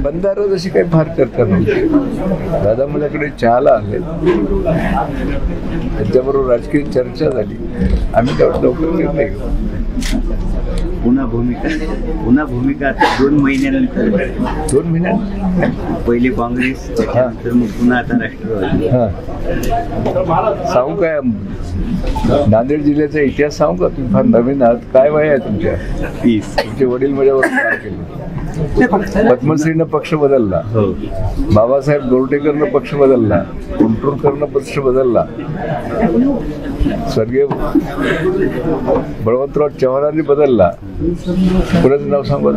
बंधारा जशी काही फार चर्चा नव्हती. दादा माझ्याकडे चहाला आले, त्यांच्याबरोबर राजकीय चर्चा झाली. आम्ही त्यावर लवकर निर्णय घेऊ. पुन्हा भूमिका 2 महिन्यानंतर 2 महिन्यात पहिले काँग्रेस, त्याच्यानंतर मग पुन्हा आता राष्ट्रवादी. सांगू काय, नांदेड जिल्ह्याचा इतिहास सांगू का? तुम्ही फार नवीन आहात. काय वय आहे तुमच्या? 30. तुमचे वडील माझ्यावर काम केले. पद्मश्रीनं पक्ष बदलला, बाबासाहेब गोरटेकरनं पक्ष बदलला, कुंटूरकरनं पक्ष बदलला, स्वर्गीय बळवंतराव चव्हाणांनी बदलला. कोणाचं नाव सांगा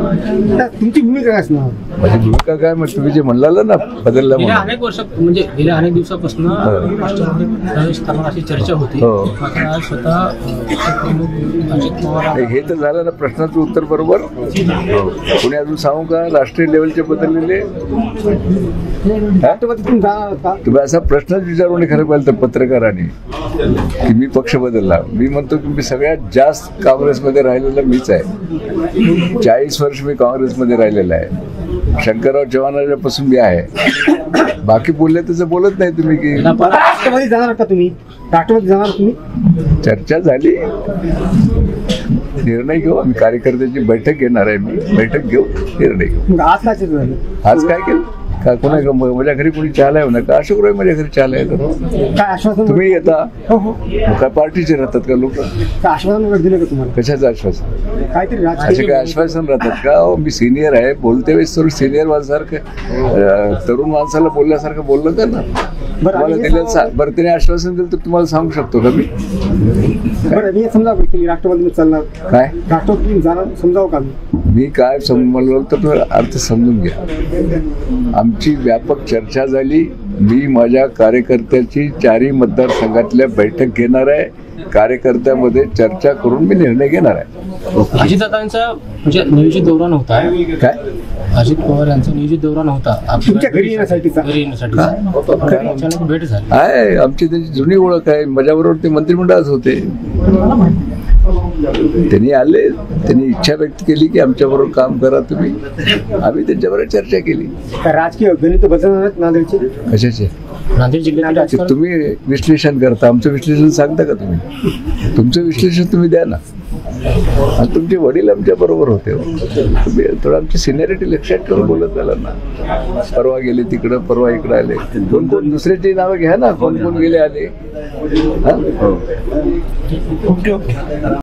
तुमची भूमिका काय असणार? माझी भूमिका काय, मग तुम्ही जे म्हणला ना बदलला म्हणून, अनेक वर्ष म्हणजे गेल्या अनेक दिवसापासून राष्ट्रवादी प्रवेश करणार अशी चर्चा होती. आज स्वतः अजित पवार हे तर झालं ना प्रश्नाचं उत्तर बरोबर. कोणी अजून सांगू का राष्ट्रीय लेवलचे बदललेले? तुम्ही असा प्रश्नच विचारू नये खरं पाहिलं तर पत्रकारांनी की मी पक्ष बदलला. मी म्हणतो की मी सगळ्यात जास्त काँग्रेसमध्ये राहिलेला मीच आहे. 40 वर्ष मी काँग्रेसमध्ये राहिलेला आहे. शंकरराव चव्हाणांपासून मी आहे. बाकी बोलले तसं बोलत नाही तुम्ही की राष्ट्रवादी जाणार का तुम्ही? राष्ट्रवादी जाणार तुम्ही? चर्चा झाली, निर्णय घेऊ. आम्ही कार्यकर्त्याची बैठक घेणार आहे. मी बैठक घेऊ, निर्णय घेऊ. आज काय चर्चा झाली? आज काय केलं का? कोणा माझ्या घरी कोणी चहाला येऊ नका. अशोक राय माझ्या घरी चहाला येतात. काय आश्वासन? तुम्ही येता? हो. काय पार्टीचे राहतात का लोक? काय आश्वासन वगैरे दिलं का तुम्हाला? कशाचं आश्वासन? काहीतरी असे काय आश्वासन राहतात का? मी सिनियर आहे, बोलते वेळेस थोडं सिनियर माणसासारखं तरुण माणसाला बोलल्यासारखं बोललं का ना? तुम्हाला दिलं बरं, त्याने आश्वासन दिलं तर तुम्हाला सांगू शकतो का मी? बरं, मी समजा तुम्ही राष्ट्रवादीमध्ये चालणार, काय राष्ट्रवादी तुम्ही जाणार, समजावं का मी काय म्हणलं तर अर्थ समजून घ्या. आमची व्यापक चर्चा झाली. मी माझ्या कार्यकर्त्याची 4ही मतदारसंघातल्या बैठक घेणार आहे. कार्यकर्त्यामध्ये चर्चा करून मी निर्णय घेणार आहे. अजितदादांचा म्हणजे नियोजित दौरा नव्हता काय? अजित पवार यांचा नियोजित दौरा नव्हता तुमच्या घरी येण्यासाठी अचानक भेट झाली आहे. आमची त्याची जुनी ओळख आहे. माझ्याबरोबर ते मंत्रिमंडळात होते. त्यांनी आले, त्यांनी इच्छा व्यक्त केली की आमच्याबरोबर काम करा तुम्ही. आम्ही त्यांच्याबरोबर चर्चा केली. राजकीय गणित बदलणार आहेत नांदेडचे? कशाचे? नांदेड जिल्ह्यात तुम्ही विश्लेषण करता, आमचं विश्लेषण सांगता का तुम्ही? तुमचं विश्लेषण तुम्ही द्या ना. आणि तुमचे वडील आमच्या बरोबर होते. तुम्ही थोडं आमची सिनियरिटी लक्षात ठेवून बोलत आला ना. परवा गेले तिकडं, परवा इकडं आले. कोण दुसऱ्याची नावं घ्या ना. कोण गेले आले.